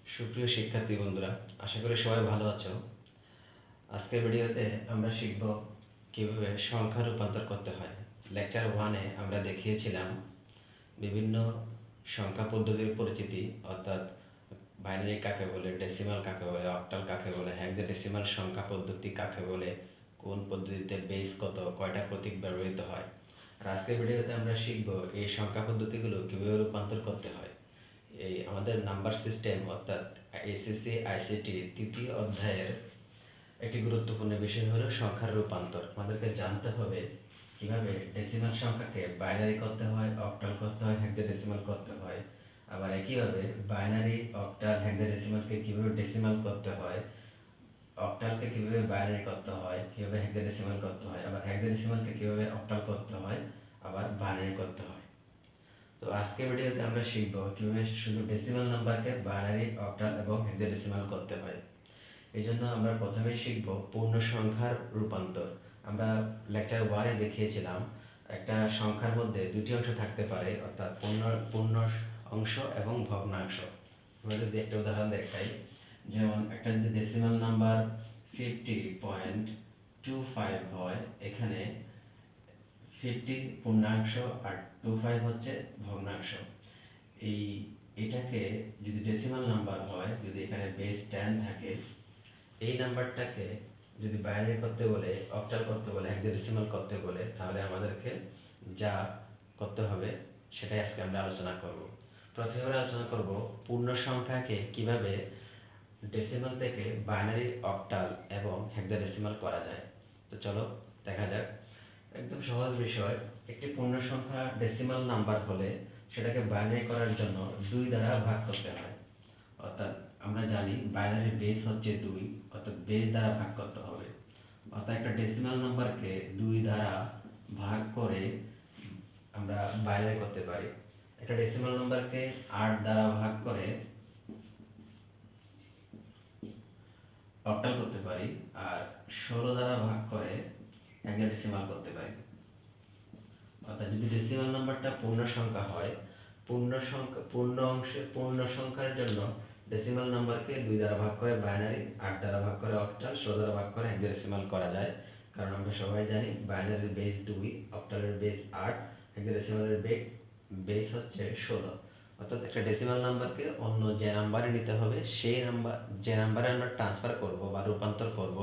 সুপ্রিয় শিক্ষার্থী বন্ধুরা, আশা করি সবাই ভালো আছো। আজকের ভিডিওতে আমরা শিখব কিভাবে সংখ্যা রূপান্তর করতে হয়। লেকচার 1-এ আমরা দেখিয়েছিলাম বিভিন্ন সংখ্যা পদ্ধতির পরিচিতি, অর্থাৎ বাইনারি কাকে বলে, ডেসিমাল কাকে বলে, অক্টাল কাকে বলে, হেক্সাডেসিমাল সংখ্যা পদ্ধতি কাকে বলে, কোন পদ্ধতিতে বেস কত, কয়টা প্রতীক ব্যবহৃত হয়। আর আজকের ভিডিওতে আমরা শিখব এই সংখ্যা পদ্ধতিগুলো কিভাবে রূপান্তর করতে হয়। এই আমাদের নাম্বার সিস্টেম অর্থাৎ এসএসসি আইসিটি তৃতীয় অধ্যায়ের একটি গুরুত্বপূর্ণ বিষয় হলো সংখ্যার রূপান্তর। আমাদেরকে জানতে হবে কিভাবে ডেসিমাল সংখ্যাকে বাইনারি করতে হয়, অক্টাল করতে হয়, হেক্সাডেসিমাল করতে হয়। আবার একইভাবে বাইনারি, অক্টাল, হেক্সাডেসিমালকে কিভাবে ডেসিমাল করতে হয়, অক্টালকে কিভাবে বাইনারি করতে হয়, কিভাবে হেক্সাডেসিমাল করতে হয়, আবার হেক্সাডেসিমালকে কিভাবে অক্টাল করতে হয়, আবার বাইনারি করতে হয়। তো আজকের ভিডিওতে আমরা শিখব কিভাবে শুধু ডেসিমাল নাম্বারকে বাইনারি, অক্টাল এবং হেক্সাডেসিমাল করতে হয়। এই জন্য আমরা প্রথমেই শিখব পূর্ণ সংখ্যার রূপান্তর। আমরা লেকচার 1-এ দেখিয়েছিলাম একটা সংখ্যার মধ্যে দুটি অংশ থাকতে পারে, অর্থাৎ পূর্ণ অংশ এবং ভগ্নাংশ। আমরা যদি একটা উদাহরণ দেখাই, যেমন একটা যদি ডেসিমাল নাম্বার 50.25 হয়, এখানে 50 পূর্ণাংশ আর 25 হচ্ছে ভগ্নাংশ। এটাকে যদি ডেসিমাল নাম্বার হয়, যদি এখানে বেস 10 থাকে, এই নাম্বারটাকে যদি বাইনারি করতে বলে, অক্টাল করতে বলে, হেক্সাডেসিমাল করতে বলে, তাহলে আমাদেরকে যা করতে হবে সেটাই আজকে আমরা আলোচনা করব। প্রথমে আমরা আলোচনা করব পূর্ণ সংখ্যাকে কিভাবে ডেসিমাল থেকে বাইনারি, অক্টাল এবং হেক্সাডেসিমাল করা যায়। তো চলো দেখা যাক। একদম সহজ বিষয়। একটি পূর্ণ সংখ্যা ডেসিমাল নাম্বার হলে সেটাকে বাইনারি করার জন্য 2 দ্বারা ভাগ করতে হয়। অর্থাৎ আমরা জানি বাইনারি বেস হচ্ছে 2, অর্থাৎ বেস দ্বারা ভাগ করতে হবে। অর্থাৎ একটা ডেসিমাল নাম্বারকে 2 দ্বারা ভাগ করে আমরা বাইনারি করতে পারি। একটা ডেসিমাল নাম্বারকে 8 দ্বারা ভাগ করে অক্টাল করতে পারি, আর 16 দ্বারা ভাগ করে হেক্সাডেসিমাল করতে পারি। অর্থাৎ যদি ডেসিমাল নাম্বারটা পূর্ণ সংখ্যা হয়, পূর্ণ সংখ্যার জন্য ডেসিমাল নাম্বারকে 2 দ্বারা ভাগ করে বাইনারি, 8 দ্বারা ভাগ করে অক্টাল, 16 দ্বারা ভাগ করে হেক্সাডেসিমাল করা যায়। কারণ আমরা সবাই জানি বাইনারির বেস 2, অক্টালের বেস 8, হেক্সাডেসিমালের বেস হচ্ছে 16। অর্থাৎ একটা ডেসিমাল নাম্বারকে অন্য যে নাম্বারে নিতে হবে, সেই নাম্বার যে নাম্বারে আমরা ট্রান্সফার করব বা রূপান্তর করব,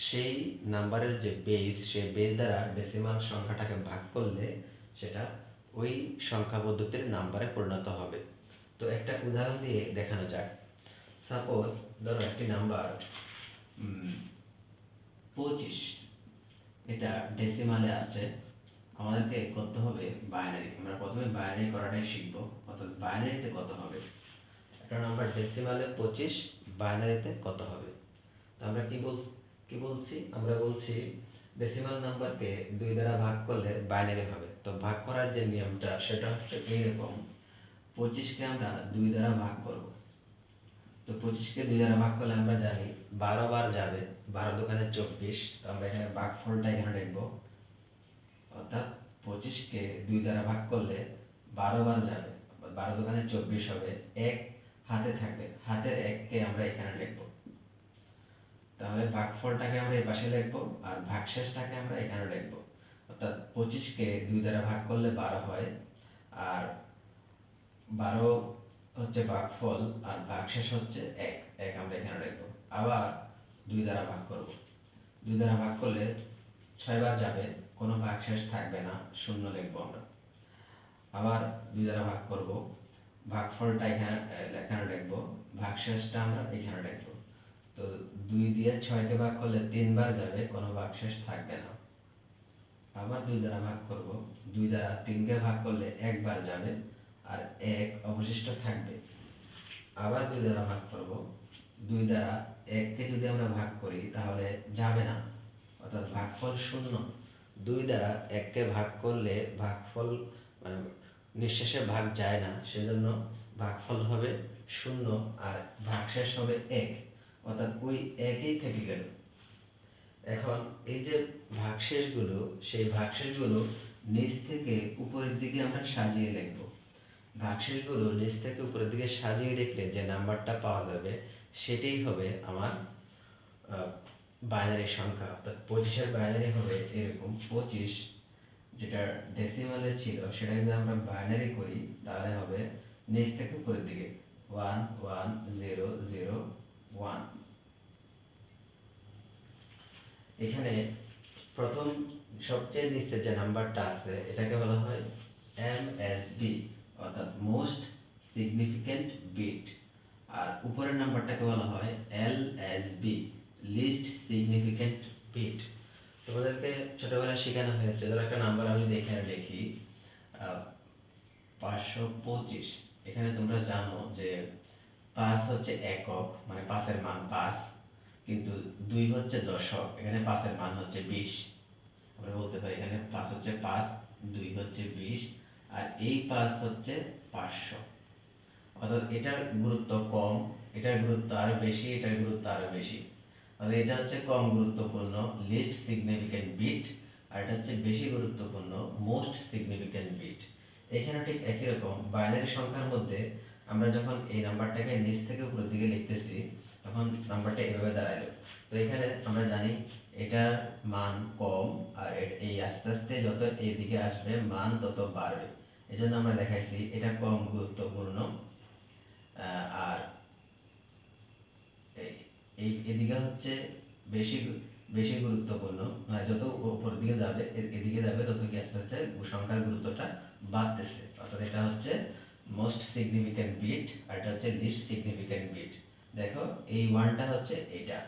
সেই নাম্বারের যে বেস, সেই বেস দ্বারা ডেসিমাল সংখ্যাটাকে ভাগ করলে সেটা ওই সংখ্যা পদ্ধতির নাম্বারে পরিণত হবে। তো একটা উদাহরণ দিয়ে দেখানো যাক। সাপোজ ধরো একটি নাম্বার 25, এটা ডেসিমালে আছে, আমাদেরকে করতে হবে বাইনারি। আমরা প্রথমে বাইনারি করাটাই শিখবো। অর্থাৎ বাইনারিতে কত হবে, একটা নাম্বার ডেসিমালে 25, বাইনারিতে কত হবে। তো আমরা কি বলছি, আমরা বলছি ডেসিমাল নাম্বারকে 2 দ্বারা ভাগ করলে বাইনারি হবে। তো ভাগ করার যে নিয়মটা সেটা হচ্ছে এইরকম। 25কে আমরা 2 দ্বারা ভাগ করব। তো 25কে 2 দ্বারা ভাগ করলে আমরা জানি 12 বার যাবে, 12 দোকানে 24। তো আমরা এখানে ভাগফলটা এখানে লিখব। অর্থাৎ 25কে 2 দ্বারা ভাগ করলে 12 বার যাবে, 12 দোকানে 24 হবে, 1 হাতে থাকবে, হাতের 1কে আমরা এখানে লিখব। তাহলে ভাগফলটাকে আমরা এই পাশে লিখব আর ভাগশেষটাকে আমরা এখানে লিখব। অর্থাৎ 25কে 2 দ্বারা ভাগ করলে 12 হয়, আর 12 হচ্ছে ভাগফল, আর ভাগশেষ হচ্ছে 1, 1 আমরা এখানে লিখব। আবার 2 দ্বারা ভাগ করব। 2 দ্বারা ভাগ করলে 6 বার যাবে, কোনো ভাগশেষ থাকবে না, শূন্য লিখব আমরা। আবার 2 দ্বারা ভাগ করব, ভাগফলটা এখানে লিখব, ভাগশেষটা আমরা এখানে লিখব। তো 2 দিয়ে 6কে ভাগ করলে 3 বার যাবে, কোনো ভাগশেষ থাকবে না। আবার 2 দ্বারা ভাগ করব, 2 দ্বারা 3কে ভাগ করলে 1 বার যাবে, আর 1 অবশিষ্ট থাকবে। আবার 2 দ্বারা ভাগ করব, 2 দ্বারা 1কে যদি আমরা ভাগ করি তাহলে যাবে না, অর্থাৎ ভাগফল শূন্য। 2 দ্বারা 1কে ভাগ করলে ভাগফল মানে নিঃশেষে ভাগ যায় না, সেজন্য ভাগফল হবে শূন্য, আর ভাগশেষ হবে 1, অর্থাৎ ওই একই থেকে গেল। এখন এই যে ভাগশেষগুলো, সেই ভাগশেষগুলো নিচ থেকে উপরের দিকে আমরা সাজিয়ে লিখব। ভাগশেষগুলো নিচ থেকে উপরের দিকে সাজিয়ে রেখে যে নাম্বারটা পাওয়া যাবে সেটাই হবে আমার বাইনারি সংখ্যা। অর্থাৎ 25-এর বাইনারি হবে এরকম 25, যেটা ডেসিমালে ছিল সেটা যদি আমরা বাইনারি করি তাহলে হবে নিচ থেকে উপরের দিকে 11001। এখানে প্রথম সবচেয়ে নিচে যে নাম্বারটা আছে এটাকে বলা হয় এমএসবি, অর্থাৎ মোস্ট সিগনিফিক্যান্ট বিট, আর উপরের নাম্বারটাকে বলা হয় এলএসবি, লিস্ট সিগনিফিক্যান্ট বিট। তোমাদেরকে ছোটবেলায় শেখানো হয়েছে, ধরো একটা নাম্বার আমি এখানে লিখি 525। এখানে তোমরা জানো যে 5 হচ্ছে একক, মানে 5-এর মান 5, কিন্তু 2 হচ্ছে দশক, এখানে 5-এর মান হচ্ছে 20। আমরা বলতে পারি এখানে 5 হচ্ছে 5, 2 হচ্ছে 20, আর এই 5 হচ্ছে 500। অর্থাৎ এটার গুরুত্ব কম, এটার গুরুত্ব আরো বেশি, এটার গুরুত্ব আরো বেশি। অর্থাৎ এটা হচ্ছে কম গুরুত্বপূর্ণ লিস্ট সিগনিফিক্যান্ট বিট, আর এটা হচ্ছে বেশি গুরুত্বপূর্ণ মোস্ট সিগনিফিক্যান্ট বিট। এখানে ঠিক একই রকম বাইনারি সংখ্যার মধ্যে আমরা যখন এই নাম্বারটাকে নিচ থেকে উপরের দিকে লিখতেছি তখন নাম্বারটা এভাবে দাঁড়াইলো। তো এখানে আমরা জানি এটার মান কম, আর এই আস্তে আস্তে যত এইদিকে আসবে মান তত বাড়বে, এজন্য আমরা দেখাইছি এটা কম গুরুত্বপূর্ণ। আর এই এদিকে হচ্ছে বেশি বেশি গুরুত্বপূর্ণ, মানে যত উপর দিকে যাবে এদিকে যাবে তত কি আস্তে আস্তে সংখ্যার গুরুত্বটা বাড়তেছে। অর্থাৎ এটা হচ্ছে মোস্ট সিগনিফিক্যান্ট বিট, আর এটা হচ্ছে লিস্ট সিগনিফিক্যান্ট বিট। দেখো এই ওয়ানটা হচ্ছে এটা,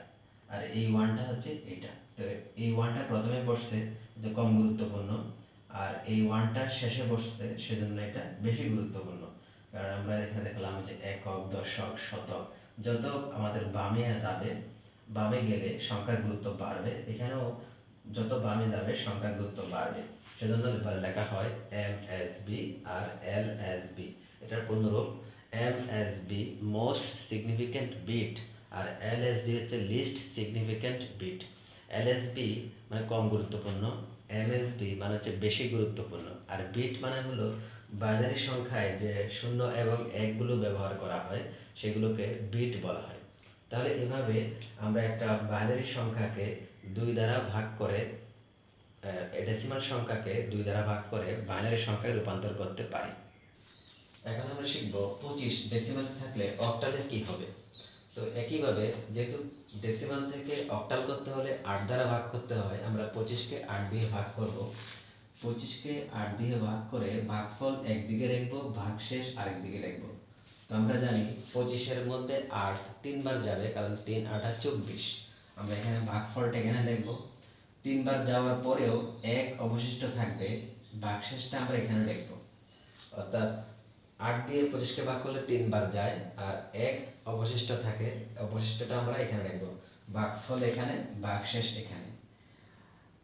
আর এই ওয়ানটা হচ্ছে এটা। তো এই ওয়ানটা প্রথমে বসছে যে কম গুরুত্বপূর্ণ, আর এই ওয়ানটার শেষে বসছে সেজন্য এটা বেশি গুরুত্বপূর্ণ। কারণ আমরা এখানে দেখলাম যে একক, দশক, শতক, যত আমাদের বামে যাবে, বামে গেলে সংখ্যার গুরুত্ব বাড়বে, এখানেও যত বামে যাবে সংখ্যার গুরুত্ব বাড়বে। সেজন্য লেখা হয় এমএসবি আর এলএসবি। এটার পূর্ণরূপ এমএসবি মোস্ট সিগনিফিক্যান্ট বিট, আর এলএসবি হচ্ছে লিস্ট সিগনিফিক্যান্ট বিট। এলএসবি মানে কম গুরুত্বপূর্ণ, এমএসবি মানে হচ্ছে বেশি গুরুত্বপূর্ণ, আর বিট মানে হলো বাইনারি সংখ্যায় যে শূন্য এবং একগুলো ব্যবহার করা হয় সেগুলোকে বিট বলা হয়। তাহলে এভাবে আমরা একটা বাইনারি সংখ্যাকে 2 দ্বারা ভাগ করে, ডেসিমাল সংখ্যাকে 2 দ্বারা ভাগ করে বাইনারি সংখ্যায় রূপান্তর করতে পারি। এখন আমরা শিখব 25 ডেসিমাল থাকলে অক্টালে কি হবে। তো একইভাবে যেহেতু ডেসিমাল থেকে অক্টাল করতে হলে 8 দ্বারা ভাগ করতে হয়, আমরা 25-কে 8 দিয়ে ভাগ করব। 25-কে 8 দিয়ে ভাগ করে ভাগফল একদিকে লিখবো, ভাগশেষ আরেক দিকে লিখবো। তো আমরা জানি 25-এর মধ্যে 8 3 বার যাবে, কারণ 3 8 24। আমরা এখানে ভাগফলটা এখানে লিখবো। 3 বার যাওয়ার পরেও 1 অবশিষ্ট থাকবে, ভাগশেষটা আমরা এখানে লিখবো। অর্থাৎ 8 দিয়ে 25-কে ভাগ করলে 3 বার যায়, আর 1 অবশিষ্ট থাকে, অবশিষ্টটা আমরা এখানে লিখবো। ভাগফল এখানে, ভাগশেষ এখানে।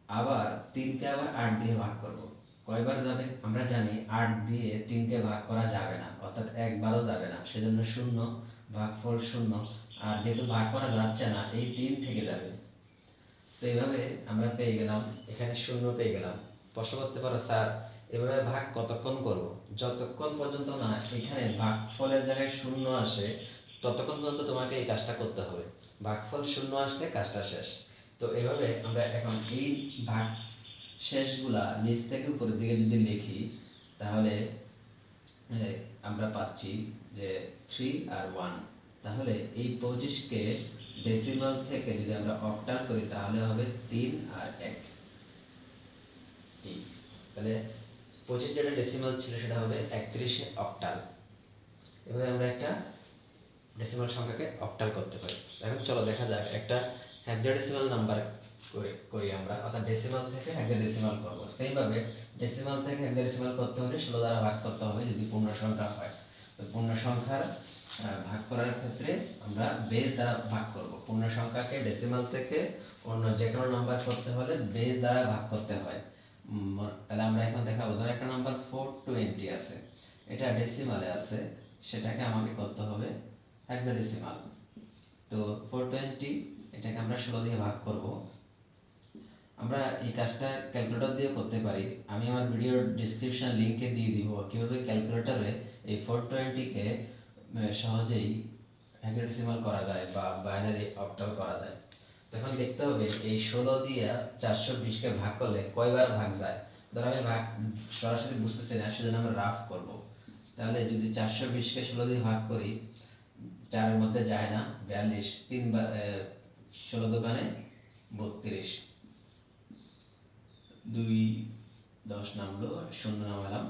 আবার 3-কে আবার 8 দিয়ে ভাগ করব। কয়বার যাবে? আমরা জানি 8 দিয়ে 3-কে ভাগ করা যাবে না, অর্থাৎ একবারও যাবে না, সেজন্য 0, ভাগফল 0। আর যেহেতু ভাগ করা যাচ্ছে না, এই 3 থেকে যাবে। তো এইভাবে আমরা পেয়ে গেলাম, এখানে 0 পেয়ে গেলাম। প্রশ্ন করতে পারো স্যার এভাবে ভাগ কতক্ষণ করব? যতক্ষণ পর্যন্ত না এখানে ভাগফলের জায়গায় 0 আসে ততক্ষণ পর্যন্ত তোমাকে এই কাজটা করতে হবে। ভাগফল 0 আসলে কাজটা শেষ। তো এভাবে আমরা এখন এই ভাগ শেষগুলা নিচ থেকে উপরের দিকে যদি লিখি তাহলে আমরা পাচ্ছি যে 3 আর 1। তাহলে এই 25-কে ডেসিমাল থেকে যদি আমরা অক্টাল করি তাহলে হবে 3 আর 1। তাহলে 25 যেটা ডেসিমাল ছিল সেটা হবে 31 অক্টাল। এভাবে আমরা একটা ডেসিমাল সংখ্যাকে অক্টাল করতে পারি। এখন চলো দেখা যাক একটা হেক্সাডেসিমাল নাম্বার করি আমরা, অর্থাৎ ডেসিমাল থেকে হেক্সাডেসিমাল করব। সেইভাবে ডেসিমাল থেকে হেক্সাডেসিমাল করতে হলে 16 দ্বারা ভাগ করতে হবে যদি পূর্ণ সংখ্যা হয়। তো পূর্ণ সংখ্যার ভাগ করার ক্ষেত্রে আমরা বেস দ্বারা ভাগ করব। পূর্ণ সংখ্যাকে ডেসিমাল থেকে অন্য যে কোনো নাম্বার করতে হলে বেস দ্বারা ভাগ করতে হয়। তাহলে আমরা এখন দেখাবো, ধর একটা নাম্বার 420 আছে, এটা ডেসিমালে আছে, সেটাকে আমাকে করতে হবে হেক্সাডেসিমাল। তো 420 এটাকে আমরা 16 দিয়ে ভাগ করব। আমরা এই কাজটা ক্যালকুলেটর দিয়ে করতে পারি। আমি আমার ভিডিওর ডেসক্রিপশন লিংকে দিয়ে দিব কিভাবে ক্যালকুলেটরে এই 420 কে সহজেই হেক্সাডেসিমাল করা যায় বা বাইনারি অক্টাল করা যায়। তখন দেখতে হবে এই 16 দিয়ে 420 কে ভাগ করলে কয়বার ভাগ যায়। ধর আমি ভাগ সরাসরি বুঝতেছি না, সেজন্য আমরা রাফ করব। তাহলে যদি 420 কে 16 দিয়ে ভাগ করি, 4 এর মধ্যে যায় না 42, 3 বার 16 দোকানে 32, 2 10 নামলো, 0 নামালাম।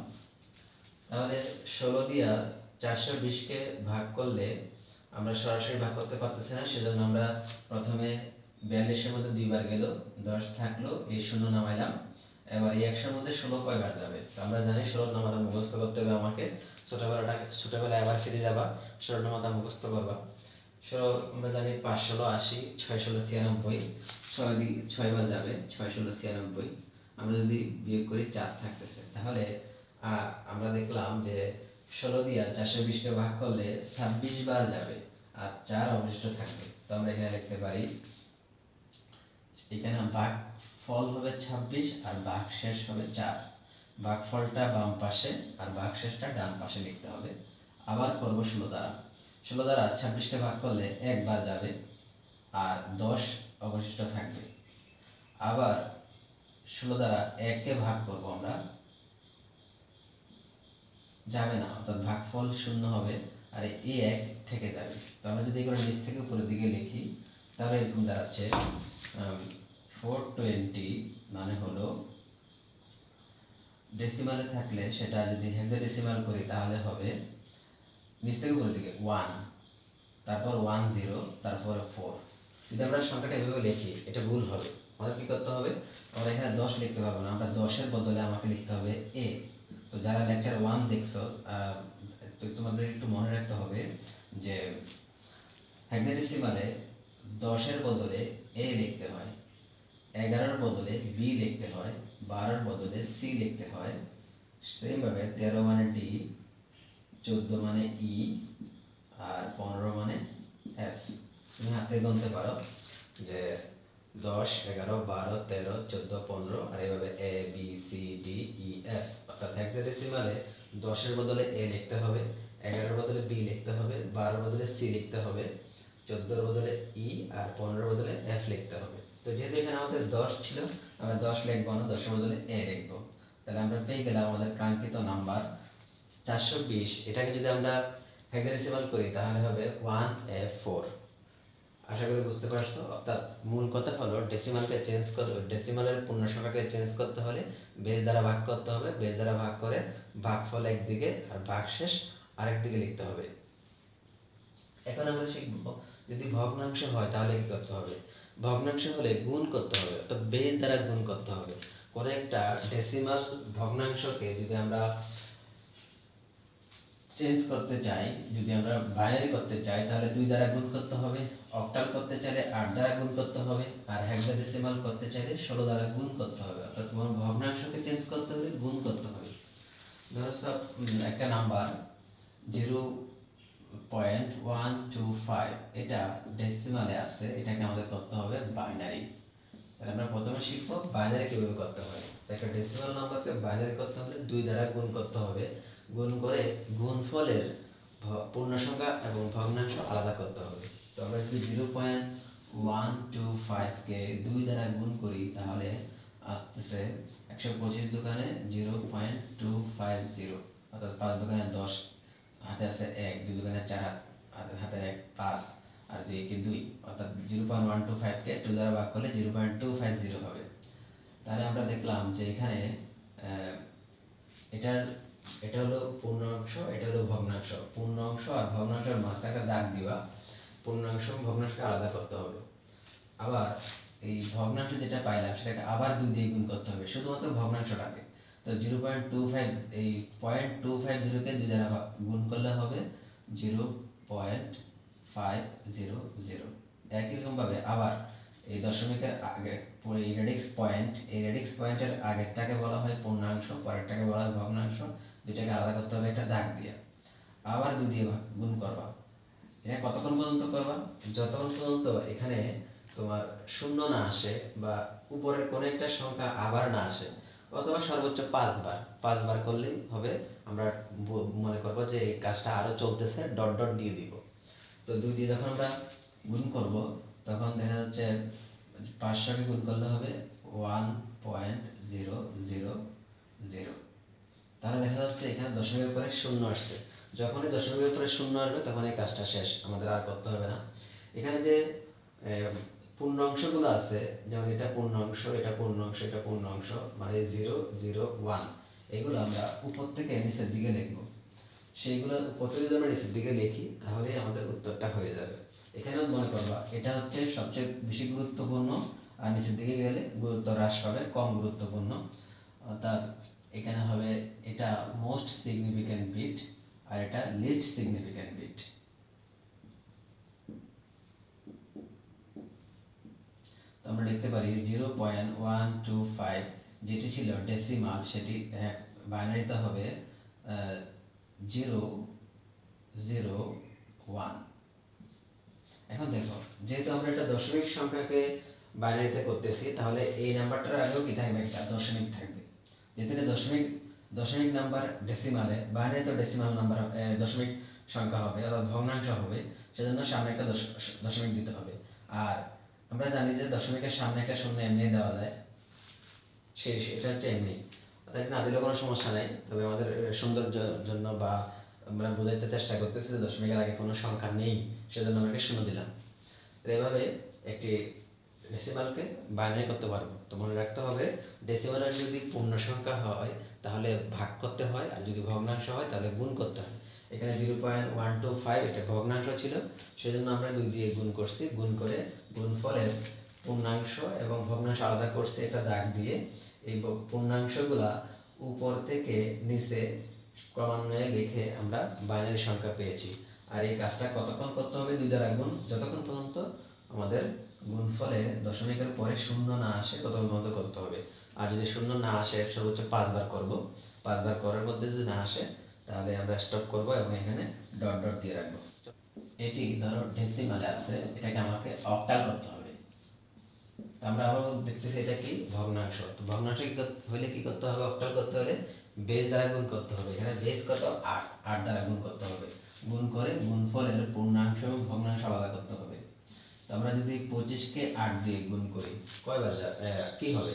তাহলে 16 দিয়া 420 কে ভাগ করলে আমরা সরাসরি ভাগ করতে পারতেছি না, সেজন্য আমরা প্রথমে 42 এর মধ্যে 2 বার গেল, 10 থাকলো, এই 0 নামাইলাম। এবার এই 100 এর মধ্যে 16 কয়বার যাবে? তো আমরা জানি 16 নামাটা মুখস্থ করতে হবে আমাকে। ছোটবেলায় আবার ফিরে যাবা, 16 নামাটা মুখস্থ করবা। 16 আমরা জানি 5 16 80, 6 16 96, 6 বার যাবে, 6 16 96। আমরা যদি বিয়োগ করি 4 থাকতেছে। তাহলে আমরা দেখলাম যে 16 দিয়া 420 কে ভাগ করলে 26 বার যাবে আর 4 অবশিষ্ট থাকবে। তো আমরা এখানে লিখতে পারি, এখানে ভাগ ফল হবে 26 আর ভাগ শেষ হবে 4। ভাগফলটা বাম পাশে আর ভাগ শেষটা ডান পাশে লিখতে হবে। আবার করব 16 দ্বারা। 16 দ্বারা 26 কে ভাগ করলে একবার যাবে আর 10 অবশিষ্ট থাকবে। আবার 16 দ্বারা 1 কে ভাগ করব আমরা, যাবে না, অর্থাৎ ভাগফল 0 হবে আর এই 1 থেকে যাবে। তো আমরা যদি এগুলো নিচ থেকে উপরের দিকে লিখি, তাহলে এরকম দাঁড়াচ্ছে 420 মানে হলো, ডেসিমালে থাকলে সেটা যদি হেক্সাডেসিমাল করি তাহলে হবে নিচ থেকে উপরের দিকে 1, তারপর 10, তারপর 4। যদি আমরা সংখ্যাটা এভাবে লিখি এটা ভুল হবে। আমাদের কি করতে হবে? আমরা এখানে 10 লিখতে পারবো না, আমরা 10 এর বদলে আমাকে লিখতে হবে a। তো যারা লেকচার 1 দেখছো, তো তোমাদের একটু মনে রাখতে হবে যে হেক্সাডেসিমালে 10 এর বদলে a লিখতে হয়, 11 এর বদলে b লিখতে হয়, 12 এর বদলে c লিখতে হয়। সেইভাবে 13 মানে d, 14 মানে e, আর 15 মানে f। তুমি হাতে গুনতে পারো যে 10 11 12 13 14 15, আর এইভাবে a b c d e f। অর্থাৎ হেক্সাডেসিমালে 10 এর বদলে a লিখতে হবে, 11 এর বদলে b লিখতে হবে, 12 এর বদলে c লিখতে হবে, 14 এর বদলে e আর 15 এর বদলে f লিখতে হবে। তো যেহেতু এখানে আমাদের 10 ছিল, আমরা 10 লিখবো না, 10 এর বদলে a লিখবো। তাহলে আমরা পেয়ে গেলাম আমাদের কাঙ্ক্ষিত নাম্বার 420। এটাকে যদি আমরা হেক্সাডেসিমাল করি তাহলে হবে 1f4। আশা করি বুঝতে পারছো। অর্থাৎ মূল কথা হলো ডেসিমালকে চেঞ্জ করতে, ডেসিমালের পূর্ণ সংখ্যাকে চেঞ্জ করতে হলে বেস দ্বারা ভাগ করতে হবে, বেস দ্বারা ভাগ করে ভাগফল একদিকে আর ভাগশেষ আরেক দিকে লিখতে হবে। এখন আমরা শিখব যদি ভগ্নাংশ হয় তাহলে কি করতে হবে। ভগ্নাংশ হলে গুণ করতে হবে, তো বেস দ্বারা গুণ করতে হবে। কোনো একটা ডেসিমাল ভগ্নাংশকে যদি আমরা চেঞ্জ করতে চাই, যদি আমরা বাইনারি করতে চাই তাহলে 2 দ্বারা গুণ করতে হবে, অক্টাল করতে চাইলে 8 দ্বারা গুণ করতে হবে, আর হেক্সাডেসিমাল করতে চাইলে 16 দ্বারা গুণ করতে হবে। অর্থাৎ তোমার ভগ্নাংশকে চেঞ্জ করতে হলে গুণ করতে হবে। ধরো সব একটা নাম্বার 0.125, এটা ডেসিমালে আছে, এটাকে আমাদের করতে হবে বাইনারি। তাহলে আমরা প্রথমে শিখবো বাইনারি কিভাবে করতে হয়। একটা ডেসিমাল নাম্বারকে বাইনারি করতে হলে 2 দ্বারা গুণ করতে হবে, গুণ করে গুণফলের পূর্ণ সংখ্যা এবং ভগ্নাংশ আলাদা করতে হবে। তো আমরা যদি 0.125 কে 2 দ্বারা গুণ করি তাহলে আসতেছে 125 দোকানে 0.250, অর্থাৎ 5 দোকানে 10, হাতে আছে 1, 2 দোকানে 4, হাতে 1 5, আর 2 একে 2, অর্থাৎ 0.125 কে 2 দ্বারা ভাগ করলে 0.250 হবে। তাহলে আমরা দেখলাম যে এখানে এটা হলো পূর্ণাংশ, এটা হলো ভগ্নাংশ। পূর্ণাংশ আর ভগ্নাংশের মাঝখানে একটা দাগ দিবা, পূর্ণাংশ এবং ভগ্নাংশকে আলাদা করতে হবে। আবার এই ভগ্নাংশ যেটা পাইলাম সেটাকে আবার 2 দিয়ে গুণ করতে হবে শুধুমাত্র ভগ্নাংশটাকে। তো 0.25, এই 0.250 কে 2 দ্বারা গুণ করলে হবে 0.500। একই রকম ভাবে আবার এই দশমিকের আগে এই রেডিক্স পয়েন্টের আগেরটাকে বলা হয় পূর্ণাংশ, পরেরটাকে বলা হয় ভগ্নাংশ। দুইটাকে আলাদা করতে হবে একটা দাগ দিয়ে, আবার 2 দিয়ে গুণ করবা। এটা কতক্ষণ পর্যন্ত করবা? যতক্ষণ পর্যন্ত এখানে তোমার শূন্য না আসে বা উপরের কোনো একটা সংখ্যা আবার না আসে, অথবা সর্বোচ্চ 5 বার, 5 বার করলেই হবে। আমরা মনে করবো যে এই কাজটা আরো চলতেছে, ডট ডট দিয়ে দিব। তো 2 দিয়ে যখন আমরা গুণ করব তখন দেখা যাচ্ছে 500কে গুণ করলে হবে 1.000। তাহলে দেখা যাচ্ছে এখানে দশমিকের পরে শূন্য আসছে। যখনই দশমিকের পরে শূন্য আসবে তখন এই কাজটা শেষ, আমাদের আর করতে হবে না। এখানে যে পূর্ণাংশগুলো আছে, যেমন এটা পূর্ণাংশ, এটা পূর্ণাংশ, এটা পূর্ণাংশ, মানে 0 0 1, এগুলো আমরা উপর থেকে নিচের দিকে লিখব। সেইগুলো উপর থেকে যদি আমরা নিচের দিকে লিখি তাহলে আমাদের উত্তরটা হয়ে যাবে। এখানেও মনে করবা এটা হচ্ছে সবচেয়ে বেশি গুরুত্বপূর্ণ, আর নিচের দিকে গেলে গুরুত্ব হ্রাস পাবে, কম গুরুত্বপূর্ণ। অর্থাৎ এখানে হবে এটা মোস্ট সিগনিফিক্যান্ট বিট আর এটা লিস্ট সিগনিফিক্যান্ট বিট। তো আমরা লিখতে পারি 0.125 যেটি ছিল ডেসিমাল, সেটি বাইনারিতে হবে 001। এখন দেখো, যেহেতু আমরা একটা দশমিক সংখ্যাকে বাইনারিতে করতেছি, তাহলে এই নাম্বারটার আগেও কি থাকবে? একটা দশমিক থাকবে। যেহেতু এটা দশমিক নাম্বার ডেসিমালে, বাইনারি তো ডেসিমাল নাম্বার, দশমিক সংখ্যা হবে অর্থাৎ ভগ্নাংশ হবে, সেজন্য সামনে একটা দশমিক দিতে হবে। আর আমরা জানি যে দশমিকের সামনে একটা শূন্য এমনি দেওয়া যায়, এটা হচ্ছে এমনি, অর্থাৎ না দিলেও কোনো সমস্যা নেই। তবে আমাদের সৌন্দর্যের জন্য বা আমরা বোঝাইতে চেষ্টা করতেছি যে দশমিকের আগে কোনো সংখ্যা নেই, সেজন্য আমরা একটা শূন্য দিলাম। তো এভাবে একটি ডেসিমালকে বাইনারি করতে পারবো। তো মনে রাখতে হবে, ডেসিমালের যদি পূর্ণ সংখ্যা হয় তাহলে ভাগ করতে হয়, আর যদি ভগ্নাংশ হয় তাহলে গুণ করতে হয়। এখানে 0.125 এটা ভগ্নাংশ ছিল, সেজন্য আমরা 2 দিয়ে গুণ করছি। গুণ করে গুণফলের পূর্ণাংশ এবং ভগ্নাংশ আলাদা করছি একটা দাগ দিয়ে। এই পূর্ণাংশগুলা উপর থেকে নিচে ক্রমান্বয়ে লিখে আমরা বাইনারি সংখ্যা পেয়েছি। আর এই কাজটা কতক্ষণ করতে হবে? 2 দ্বারা গুণ, যতক্ষণ পর্যন্ত আমাদের গুণফলে দশমিকের পরে শূন্য না আসে ততক্ষণ পর্যন্ত করতে হবে। আর যদি শূন্য না আসে সর্বোচ্চ 5 বার করব। 5 বার করার মধ্যে যদি না আসে তাহলে আমরা স্টপ করব এবং এখানে ডট ডট দিয়ে রাখবো। এটি ধরো ডেসিমালে আছে, এটাকে আমাকে অক্টাল করতে হবে। আমরা আবার দেখতেছি এটা কি? ভগ্নাংশ। তো ভগ্নাংশ হলে কি করতে হবে? অক্টাল করতে হলে বেস দ্বারা গুণ করতে হবে। এখানে বেস কত? 8, 8 দ্বারা গুণ করতে হবে। গুণ করে গুণফলের পূর্ণাংশ এবং ভগ্নাংশ আলাদা করতে হবে। তো আমরা যদি 25কে 8 দিয়ে গুণ করি কয়বার কি হবে?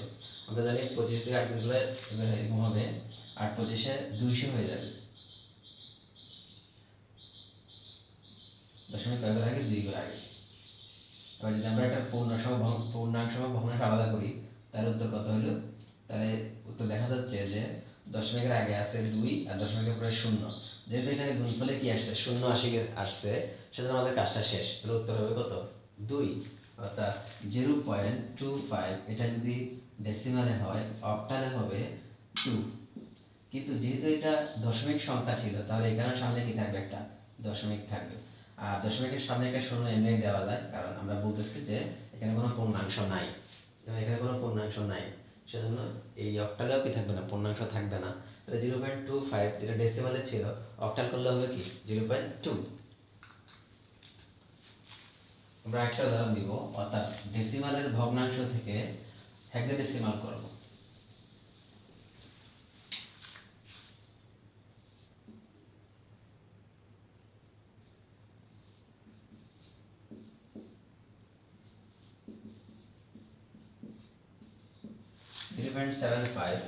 আমরা জানি 25 দিয়ে 8 গুণ করলে এরকম হবে, 8 25-এ 200 হয়ে যাবে। দশমিক কয় ঘর আগে? 2 ঘর আগে। এবার যদি আমরা একটা পূর্ণাংশ এবং ভগ্নাংশ আলাদা করি তাহলে উত্তর কত হলো? তাহলে উত্তর দেখা যাচ্ছে যে দশমিকের আগে আছে 2 আর দশমিকের পরে 0। যেহেতু এখানে গুণফলে কি আসছে? 0 আসছে, সেজন্য আমাদের কাজটা শেষ। তাহলে উত্তর হবে কত? 2। অর্থাৎ 0.25 এটা যদি ডেসিমালে হয়, অক্টালে হবে 2। কিন্তু যেহেতু এটা দশমিক সংখ্যা ছিল, তাহলে এখানে সামনে কি থাকবে? একটা দশমিক থাকবে। আর দশমিকের সামনে একটা শূন্য এমনি দেওয়া যায়, কারণ আমরা বলতেছি যে এখানে কোনো পূর্ণাংশ নাই। এখানে কোনো পূর্ণাংশ নাই, সেজন্য এই অক্টালেও কি থাকবে না? পূর্ণাংশ থাকবে না। তাহলে 0.25 যেটা ডেসিমালে ছিল, অক্টাল করলে হবে কি? 0.2। আমরা একটা উদাহরণ দিব, অর্থাৎ ডেসিমালের ভগ্নাংশ থেকে হেক্সাডেসিমাল করব।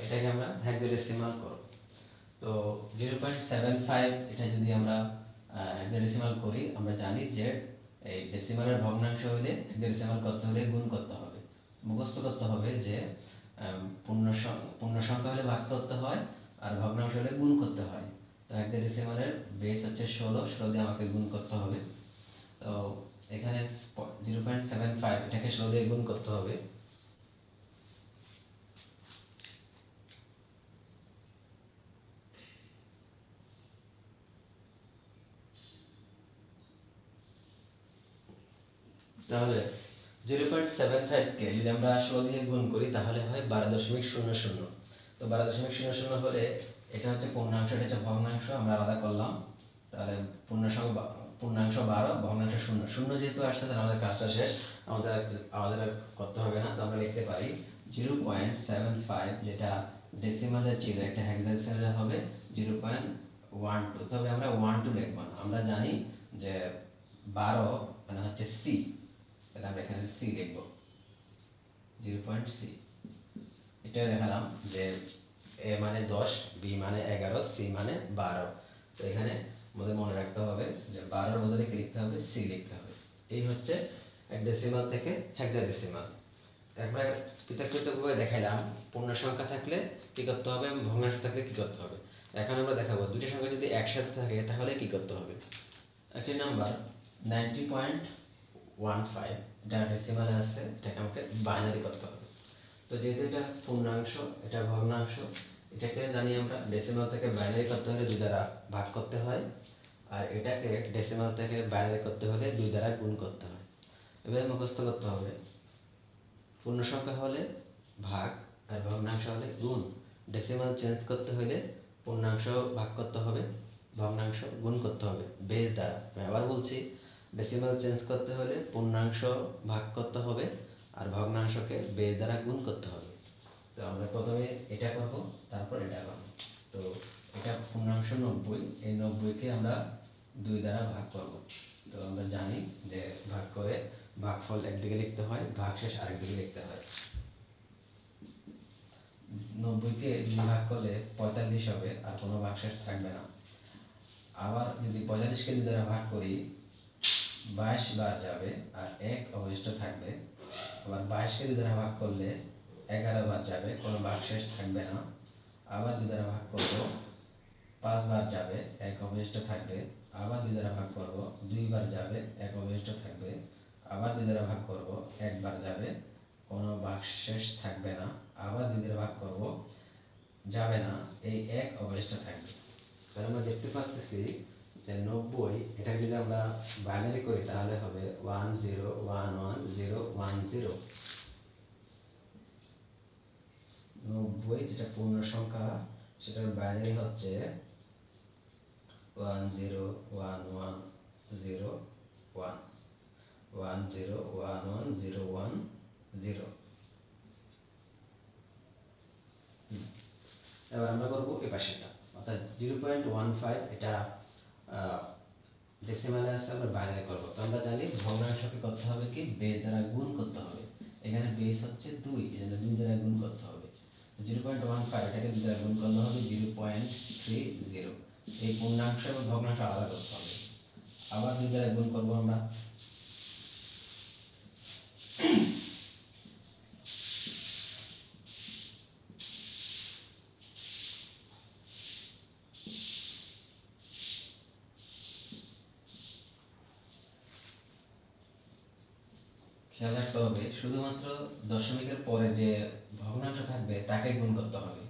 এটাকে আমরা হেক্সাডেসিমাল করব। তো 0.75 এটা যদি আমরা হেক্সাডেসিমাল করি, আমরা জানি যে এই ডেসিমালের ভগ্নাংশ হলে হেক্সাডেসিমাল করতে হলে গুণ করতে হবে। মুখস্থ করতে হবে যে পূর্ণ সংখ্যা হলে ভাগ করতে হয়, আর ভগ্নাংশ হলে গুণ করতে হয়। তো হেক্সাডেসিমালের বেস হচ্ছে 16, 16 দিয়ে আমাকে গুণ করতে হবে। তো এখানে 0.75 এটাকে 16 দিয়ে গুণ করতে হবে। তাহলে 0.75কে যদি আমরা 16 দিয়ে গুণ করি তাহলে হয় 12.00। তো 12.00 হলে এটা হচ্ছে পূর্ণাংশ, এটা হচ্ছে ভগ্নাংশ, আমরা আলাদা করলাম। তাহলে পূর্ণাংশ 12, ভগ্নাংশ 0। 0 যেহেতু আসছে তাহলে আমাদের কাজটা শেষ, আমাদের আর করতে হবে না। তো আমরা লিখতে পারি 0.75 যেটা ডেসিমালে ছিল একটা হেক্সাডেসিমালে হবে 0.12, তবে আমরা 12 লিখব না, আমরা জানি যে 12 মানে হচ্ছে সি, তাহলে আমরা এখানে সি লিখব 0.c। এটা দেখালাম যে এ মানে 10, বি মানে 11, সি মানে 12। তো এখানে আমাদের মনে রাখতে হবে যে 12 এর বদলে কি লিখতে হবে, সি লিখতে হবে। এই হচ্ছে এক ডেসিমাল থেকে হেক্সাডেসিমাল। তারপরে পৃথকভাবে দেখাইলাম পূর্ণ সংখ্যা থাকলে কি করতে হবে, ভগ্নাংশ থাকলে কি করতে হবে। এখন আমরা দেখাবো দুইটা সংখ্যা যদি একসাথে থাকে তাহলে কি করতে হবে। একটি নাম্বার 90.15, এটা ডেসিমালে আছে, এটাকে আমাকে বাইনারি করতে হবে। তো যেহেতু এটা পূর্ণাংশ, এটা ভগ্নাংশ, এটাকে জানি আমরা ডেসিমাল থেকে বাইনারি করতে হলে 2 দ্বারা ভাগ করতে হয়, আর এটাকে ডেসিমাল থেকে বাইনারি করতে হলে 2 দ্বারা গুণ করতে হয়। এভাবে মুখস্থ করতে হবে। পূর্ণ সংখ্যা হলে ভাগ আর ভগ্নাংশ হলে গুণ। ডেসিমাল চেঞ্জ করতে হলে পূর্ণাংশ ভাগ করতে হবে, ভগ্নাংশ গুণ করতে হবে বেস দ্বারা। আমি আবার বলছি, ডেসিমাল চেঞ্জ করতে হলে পূর্ণাংশ ভাগ করতে হবে আর ভগ্নাংশকে বেস দ্বারা গুণ করতে হবে। তো আমরা প্রথমে এটা করব, তারপর এটা করব। তো এটা পূর্ণাংশ 90, এই 90কে আমরা 2 দ্বারা ভাগ করব। তো আমরা জানি যে ভাগ করে ভাগফল একদিকে লিখতে হয়, ভাগশেষ আরেকদিকে লিখতে হয়। 90কে 2 ভাগ করলে 45 হবে, আর কোনো ভাগশেষ থাকবে না। আবার যদি 45কে 2 দ্বারা ভাগ করি 22 বার যাবে আর 1 অবশিষ্ট থাকবে। আবার 22কে 2 দ্বারা ভাগ করলে 11 বার যাবে, কোনো ভাগশেষ থাকবে না। আবার 2 দ্বারা ভাগ করব 5 বার যাবে, 1 অবশিষ্ট থাকবে। আবার 2 দ্বারা ভাগ করব 2 বার যাবে, 1 অবশিষ্ট থাকবে। আবার 2 দ্বারা ভাগ করব 1 বার যাবে, কোনো ভাগশেষ থাকবে না। আবার 2 দ্বারা ভাগ করব যাবে না, এই 1 অবশিষ্ট থাকবে। তাহলে আমরা দেখতে পাচ্ছি যে 90, এটা যদি আমরা বাইনারি করি তাহলে হবে 10111010। 90 যেটা পূর্ণ সংখ্যা, সেটার বাইনারি হচ্ছে 101101 10111010। এবার আমরা করবো এই পাশেটা, অর্থাৎ 0.15, এটা ডেসিমালে আছে, আমরা বাইনারি করবো। তো আমরা জানি ভগ্নাংশকে করতে হবে কি, বেস দ্বারা গুণ করতে হবে। এখানে বেস হচ্ছে 2, এজন্য 2 দ্বারা গুণ করতে হবে। 0.15 এটাকে 2 দ্বারা গুণ করলে হবে 0.30। এই পূর্ণাংশ এবং ভগ্নাংশ আলাদা করতে হবে। আবার 2 দ্বারা গুণ করবো আমরা। খেয়াল রাখতে হবে শুধুমাত্র দশমিকের পরে যে ভগ্নাংশ থাকবে তাকে গুণ করতে হবে।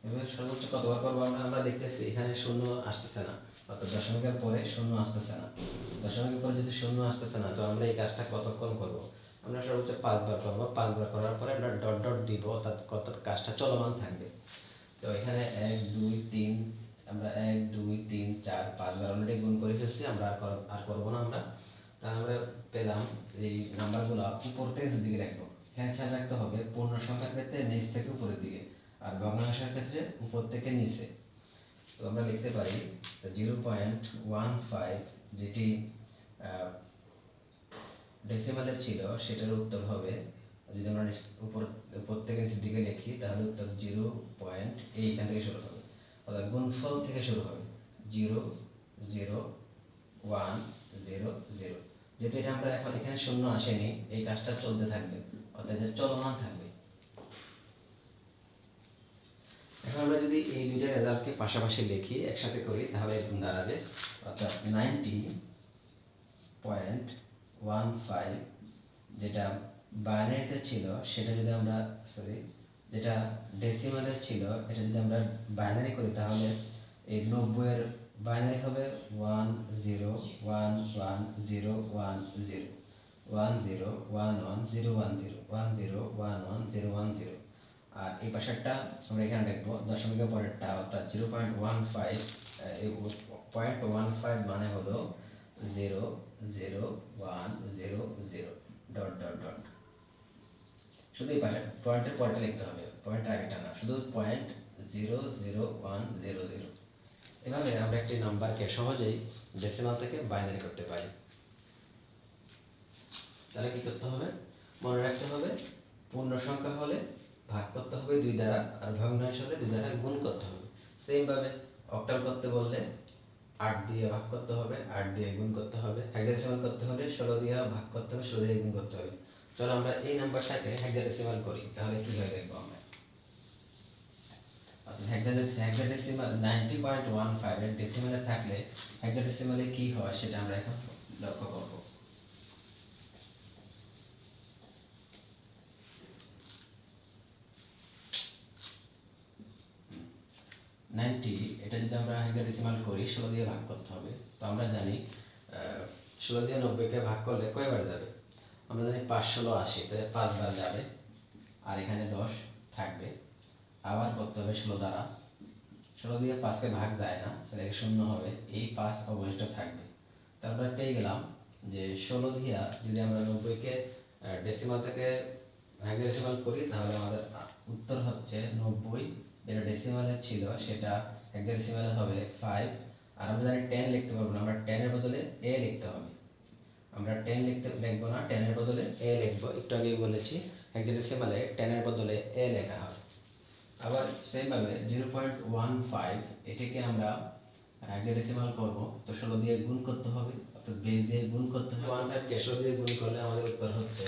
এবার সর্বোচ্চ কতবার করবো আমরা দেখতেছি এখানে শূন্য আসতেছে না, অর্থাৎ দশমিকের পরে শূন্য আসতেছে না। দশমিকের পরে যদি শূন্য আসতেছে না, তো আমরা এই কাজটা কতক্ষণ করব, আমরা সর্বোচ্চ 5 বার করবো। 5 বার করার পরে আমরা ডট ডট দিব, অর্থাৎ কাজটা চলমান থাকবে। তো এখানে 1 2 3, আমরা 1 2 3 4 5 বার অলরেডি গুণ করে ফেলছি, আমরা আর করবো না। তাহলে আমরা পেলাম এই নাম্বারগুলো উপর থেকে দিকে রাখবো। এখানে খেয়াল রাখতে হবে পূর্ণ সংখ্যার ক্ষেত্রে নিচ থেকে উপরের দিকে, আর ভগ্নাংশের ক্ষেত্রে উপর থেকে নিচে। তো আমরা লিখতে পারি 0.15 যেটি ডেসিমালে ছিল সেটার উত্তর হবে, যদি আমরা উপর থেকে নিচের দিকে লিখি তাহলে উত্তর 0. এইখান থেকে শুরু হবে, অর্থাৎ গুণফল থেকে শুরু হবে 0 0 1 0 0। যেহেতু এটা আমরা এখন এখানে শূন্য আসেনি, এই কাজটা চলতে থাকবে, অর্থাৎ এটা চলমান থাকবে। এখন আমরা যদি এই দুইটা রেজাল্টকে পাশাপাশি লিখি, একসাথে করি, তাহলে এরকম দাঁড়াবে, অর্থাৎ 90.15 যেটা বাইনারিতে ছিল সেটা যদি আমরা যেটা ডেসিমালে ছিল এটা যদি আমরা বাইনারি করি তাহলে এই 90 এর বাইনারি হবে 10110110 10111010 10111010। আর এই পাশেরটা আমরা এখানে লিখবো দশমিকের পরেরটা অর্থাৎ 0.15। এই 0.15 মানে হলো 0.0.100 ডট ডট ডট। শুধু এই পাশে পয়েন্টের পরেরটা লিখতে হবে, পয়েন্টের আগেটা না, শুধু 0.00100। এভাবে আমরা একটি নাম্বারকে সহজেই ডেসিমাল থেকে বাইনারি করতে পারি। তাহলে কি করতে হবে? মনে রাখতে হবে পূর্ণ সংখ্যা হলে ভাগ করতে হবে 2 দ্বারা, আর ভগ্নাংশ হলে 2 দ্বারা গুণ করতে হবে। সেম ভাবে অক্টাল করতে বললে 8 দিয়ে ভাগ করতে হবে, 8 দিয়ে গুণ করতে হবে। হেক্সাডেসিমাল করতে হলে 16 দিয়ে ভাগ করতে হবে, 16 দিয়ে গুণ করতে হবে। চলো আমরা এই নাম্বারটাকে হেক্সাডেসিমাল করি, তাহলে কি হয় দেখবো আমরা। হেক্সাডেসিমাল 90.15 এর ডেসিমালে থাকলে হেক্সাডেসিমালে কি হয় সেটা আমরা এখন লক্ষ্য করব। 90 এটা যদি আমরা হেক্সাডেসিমাল করি 16 দিয়ে ভাগ করতে হবে। তো আমরা জানি 16 দিয়ে 90-কে ভাগ করলে কয়বার যাবে? আমরা জানি 5 16 80, তাহলে 5 বার যাবে, আর এখানে 10 থাকবে। আবার করতে হবে 16 দ্বারা, 16 দিয়ে 5-কে ভাগ যায় না, সেটা 0 হবে, এই 5 অবশিষ্ট থাকবে। তারপরে পেয়ে গেলাম যে 16 দিয়া যদি আমরা 90-কে ডেসিমাল থেকে হেক্সাডেসিমাল করি তাহলে আমাদের উত্তর হচ্ছে 90। যেটা ডেসিমালে ছিল সেটা হেক্সাডেসিমালে হবে 5। আর আমরা জানি 10 লিখতে পারবো না, আমরা 10 এর বদলে a লিখতে হবে। আমরা 10 লিখবো না, 10 এর বদলে a লিখবো। একটু আগেই বলেছি হেক্সাডেসিমালে 10 এর বদলে a লেখা হবে। আবার সেইভাবে 0.15 এটাকে আমরা হেক্সাডেসিমাল করব, তো 16 দিয়ে গুণ করতে হবে, অর্থাৎ বেস দিয়ে গুণ করতে হবে। 15 কে 16 দিয়ে গুণ করলে আমাদের উত্তর হচ্ছে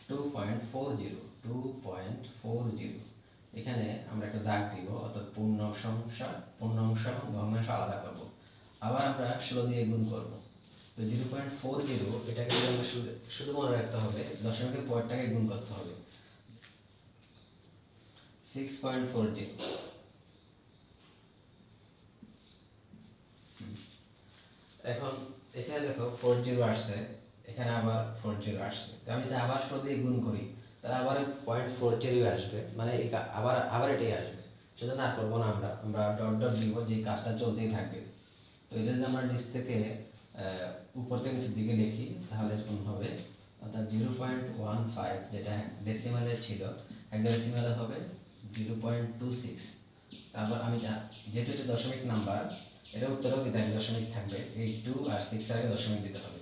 2.40। এখানে আমরা একটা দাগ দিব, অর্থাৎ পূর্ণ অংশ এবং ভগ্নাংশ আলাদা করব। আবার আমরা 16 দিয়ে গুণ করব, তো 0.40 এটাকে আমরা শুধু মনে রাখতে হবে দশমিকের পরেরটাকে গুণ করতে হবে, 6.40। এখন এখানে দেখো 40 আসছে, এখানে আবার 40 আসছে, তো আমি যদি আবার 16 দিয়ে গুণ করি তাহলে আবার 0.40 আসবে, মানে আবার আবার এটাই আসবে। সেজন্য আর করবো না, আমরা ডট ডট দিব, যে কাজটা চলতেই থাকবে। তো এটা যদি আমরা নিচ থেকে উপর থেকে নিচের দিকে লিখি তাহলে এরকম হবে, অর্থাৎ 0.15 যেটা ডেসিমালে ছিল হেক্সাডেসিমালে হবে 0.26। তারপর আমি যেহেতু এটা দশমিক নাম্বার, এটা উত্তরেও কি থাকবে? দশমিক থাকবে। এই 2 আর 6 এর আগে দশমিক দিতে হবে।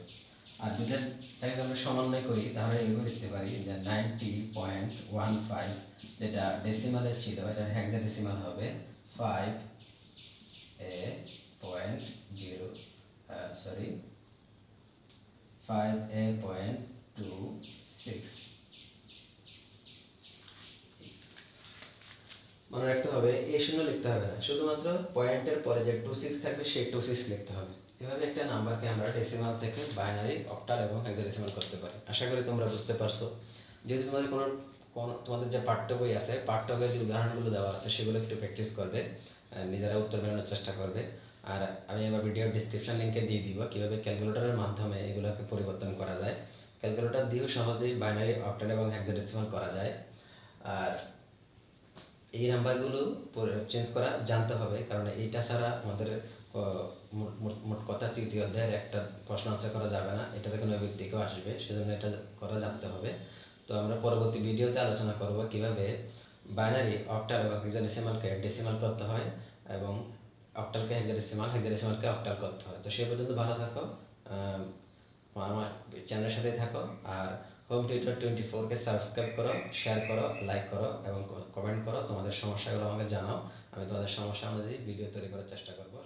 আর দুটাকে আমরা সমন্বয় করি তাহলে এগুলো লিখতে পারি যে 90.15 যেটা ডেসিমালে ছিল এটা হেক্সাডেসিমাল হবে 5a.26। মনে রাখতে হবে এই শূন্য লিখতে হবে না, শুধুমাত্র পয়েন্টের পরে যে 26 থাকবে সেই 26 লিখতে হবে। এভাবে একটা নাম্বারকে আমরা ডেসিমাল থেকে বাইনারি, অক্টাল এবং হেক্সাডেসিমাল করতে পারি। আশা করি তোমরা বুঝতে পারছো। যদি তোমাদের তোমাদের যে পাঠ্য বই আছে, পাঠ্য বইয়ের যে উদাহরণগুলো দেওয়া আছে সেগুলো একটু প্র্যাকটিস করবে, নিজেরা উত্তর মেলানোর চেষ্টা করবে। আর আমি আমার ভিডিওর ডিসক্রিপশন লিঙ্কে দিয়ে দিব কীভাবে ক্যালকুলেটরের মাধ্যমে এগুলোকে পরিবর্তন করা যায়। ক্যালকুলেটর দিয়েও সহজেই বাইনারি, অক্টাল এবং হেক্সাডেসিমাল করা যায়। আর এই নাম্বারগুলো চেঞ্জ করা জানতে হবে, কারণ এইটা ছাড়া আমাদের মোট কথা 3য় অধ্যায়ের একটা প্রশ্ন আনসার করা যাবে না, এটা থেকে নৈবিত্তিকও আসবে, সেজন্য এটা করা জানতে হবে। তো আমরা পরবর্তী ভিডিওতে আলোচনা করব কিভাবে বাইনারি, অক্টাল এবং হেক্সাডেসিমালকে ডেসিমাল করতে হয় এবং অক্টালকে হেক্সাডেসিমাল, হেক্সাডেসিমালকে অক্টাল করতে হয়। তো সে পর্যন্ত ভালো থাকো, আমার চ্যানেলের সাথেই থাকো। আর হোম টিউটর 24-কে সাবস্ক্রাইব করো, শেয়ার করো, লাইক করো এবং কমেন্ট করো। তোমাদের সমস্যাগুলো আমাকে জানাও, আমি তোমাদের সমস্যা অনুযায়ী ভিডিও তৈরি করার চেষ্টা করবো।